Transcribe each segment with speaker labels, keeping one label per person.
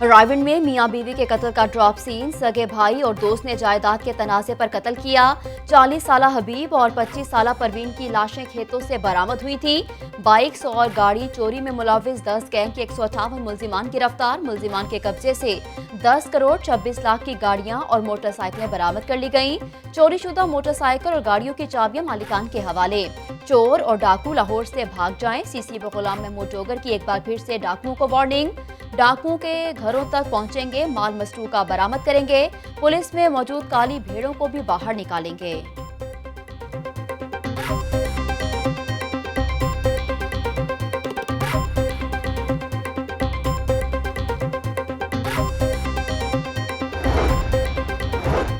Speaker 1: रायविंड में मियां बीवी के कत्ल का ड्रॉप सीन। सगे भाई और दोस्त ने जायदाद के तनाजे पर कत्ल किया। 40 साला हबीब और 25 साला परवीन की लाशें खेतों से बरामद हुई थी। बाइक्स और गाड़ी चोरी में मुलविस 10 गैंग के 158 मुल्जिमान गिरफ्तार। मुल्जिमान के कब्जे से 10 करोड़ 26 लाख की गाड़ियां और मोटरसाइकिलें बरामद कर ली गईं। चोरीशुदा मोटरसाइकिल और गाड़ियों की चाबियां मालिकान के हवाले। चोर और डाकू लाहौर से भाग जाएं। सीसीपी गुलाम महमूद डोगर की एक बार फिर से डाकुओं को वार्निंग। डाकुओं के घरों तक पहुंचेंगे, माल मसरूका बरामद करेंगे। पुलिस में मौजूद काली भेड़ों को भी बाहर निकालेंगे।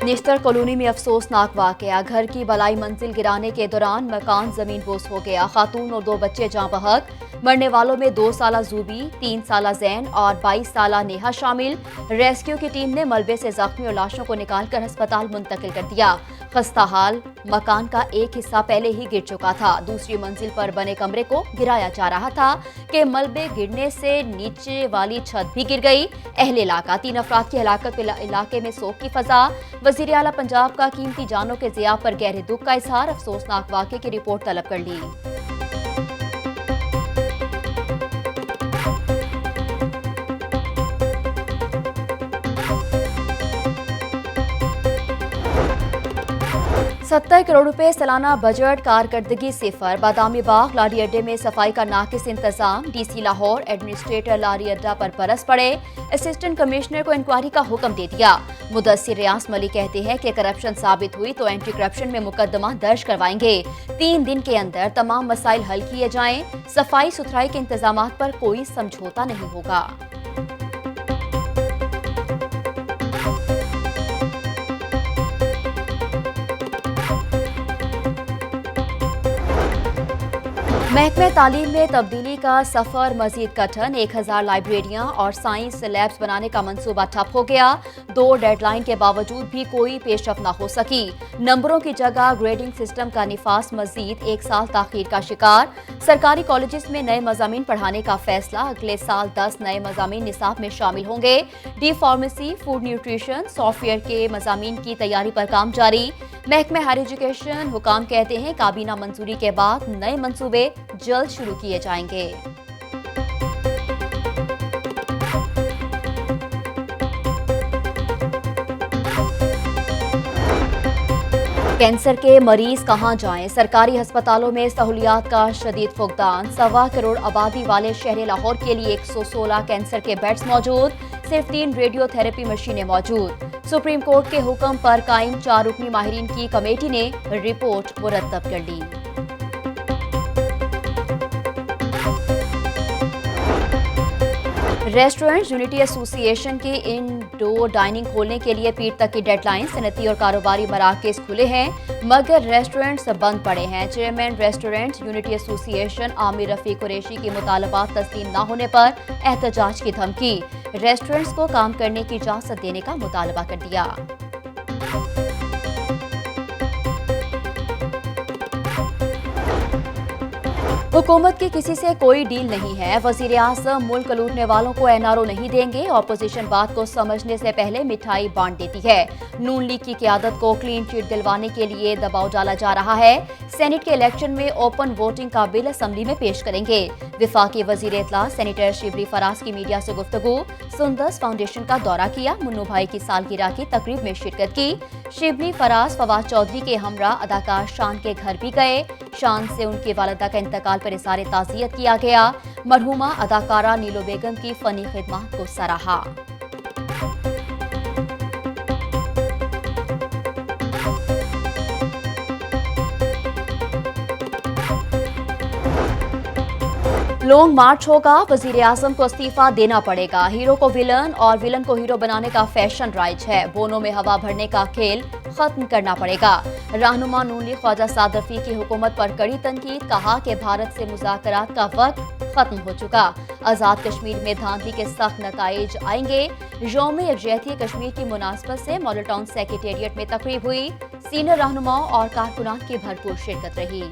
Speaker 1: निश्तर कॉलोनी में अफसोसनाक वाकया। घर की बलाई मंजिल गिराने के दौरान मकान जमीन बोस हो गया। खातून और 2 बच्चे जाँ बहक। मरने वालों में 2 साला जूबी, 3 साला जैन और 22 साला नेहा शामिल। रेस्क्यू की टीम ने मलबे से जख्मी और लाशों को निकालकर अस्पताल मुंतकिल कर दिया। खस्ता हाल मकान का एक हिस्सा पहले ही गिर चुका था। दूसरी मंजिल पर बने कमरे को गिराया जा रहा था कि मलबे गिरने से नीचे वाली छत भी गिर गई। अहले इलाका 3 अफराद की हलाकत। इलाके में सोग की फजा। वजीर आला पंजाब का कीमती जानों के ज़िया पर गहरे दुख का इजहार। अफसोसनाक वाक़े की रिपोर्ट तलब कर ली। ₹70 करोड़ सालाना बजट, कारकर्दगी सिफर। बादामी बाग लारी अड्डे में सफाई का नाकिस इंतजाम। डीसी लाहौर एडमिनिस्ट्रेटर लारी अड्डा पर बरस पड़े। असिस्टेंट कमिश्नर को इंक्वायरी का हुक्म दे दिया। मुदस्सिर रियाज मलिक कहते हैं कि करप्शन साबित हुई तो एंटी करप्शन में मुकदमा दर्ज करवाएंगे। 3 दिन के अंदर तमाम मसाइल हल किए जाएं। सफाई सुथराई के इंतजाम पर कोई समझौता नहीं होगा। महकमे तालीम में तब्दीली का सफर मजीद कठिन। 1000 लाइब्रेरियां और साइंस लैब्स बनाने का मंसूबा ठप हो गया। 2 डेडलाइन के बावजूद भी कोई पेशरफ न हो सकी। नंबरों की जगह ग्रेडिंग सिस्टम का निफास मजीद 1 साल ताखीर का शिकार। सरकारी कॉलेजेस में नए मजामीन पढ़ाने का फैसला। अगले साल 10 नए मजामीन निसाब में शामिल होंगे। D pharmacy, food nutrition, software के मजामीन की तैयारी पर काम जारी। महकमे हायर एजुकेशन हुकाम कहते हैं काबीना मंजूरी के बाद नए मंसूबे जल्द शुरू किए जाएंगे। कैंसर के मरीज कहां जाएं? सरकारी अस्पतालों में सहूलियात का शदीद फुकदान। 1.25 करोड़ आबादी वाले शहर लाहौर के लिए 116 कैंसर के बेड्स मौजूद। सिर्फ 3 रेडियोथेरेपी मशीनें मौजूद। सुप्रीम कोर्ट के हुक्म पर कायम 4 रुकनी माहिरीन की कमेटी ने रिपोर्ट मुरतब कर ली। रेस्टोरेंट यूनिटी एसोसिएशन की इंडोर डाइनिंग खोलने के लिए पीर तक की डेडलाइन। सनती और कारोबारी मराकज खुले हैं मगर रेस्टोरेंट्स बंद पड़े हैं। Chairman restaurant unity association Aamir Rafiq Qureshi की मुतालबात तस्लीम न होने पर एहतजाज की धमकी। रेस्टोरेंट्स को काम करने की इजाजत देने का मुतालबा कर दिया। हुकूमत की किसी से कोई डील नहीं है। वजीर आजम मुल्क लूटने वालों को एनआरओ नहीं देंगे। ऑपोजिशन बात को समझने से पहले मिठाई बांट देती है। नून लीग की क़यादत को क्लीन चिट दिलवाने के लिए दबाव डाला जा रहा है। सेनेट के इलेक्शन में ओपन वोटिंग का बिल असम्बली में पेश करेंगे। विफाकी वजीर इत्तला सेनेटर शिबली फराज की मीडिया से गुफ्तगू। सुंदस फाउंडेशन का दौरा किया। मुन्नू भाई की सालगिरह की तकरीब में शिरकत की। शिबली फराज फवाद चौधरी के हमरा अदाकार शान के घर भी गए। शान से उनकी वालिदा का इंतकाल पर इज़हार ताज़ियत किया गया। मरहूमा अदाकारा नीलो बेगम की फनी खिदमत को सराहा। लॉन्ग मार्च होगा। वजीर आजम को इस्तीफा देना पड़ेगा। हीरो को विलन और विलन को हीरो बनाने का फैशन राइज है। बोनों में हवा भरने का खेल खत्म करना पड़ेगा। रहनुमा नून लीग ख्वाजा साद रफीक की हुकूमत पर कड़ी तनकीद। कहा कि भारत से मुज़ाकरात का वक्त खत्म हो चुका। आज़ाद कश्मीर में धांधली के सख्त नताइज आएंगे। यौम यकजहती कश्मीर की मुनासबत से मॉडल टाउन सेक्रेटेरिएट में तकरीब हुई। सीनियर रहनुमाओं और कारकुनान की भरपूर शिरकत रही।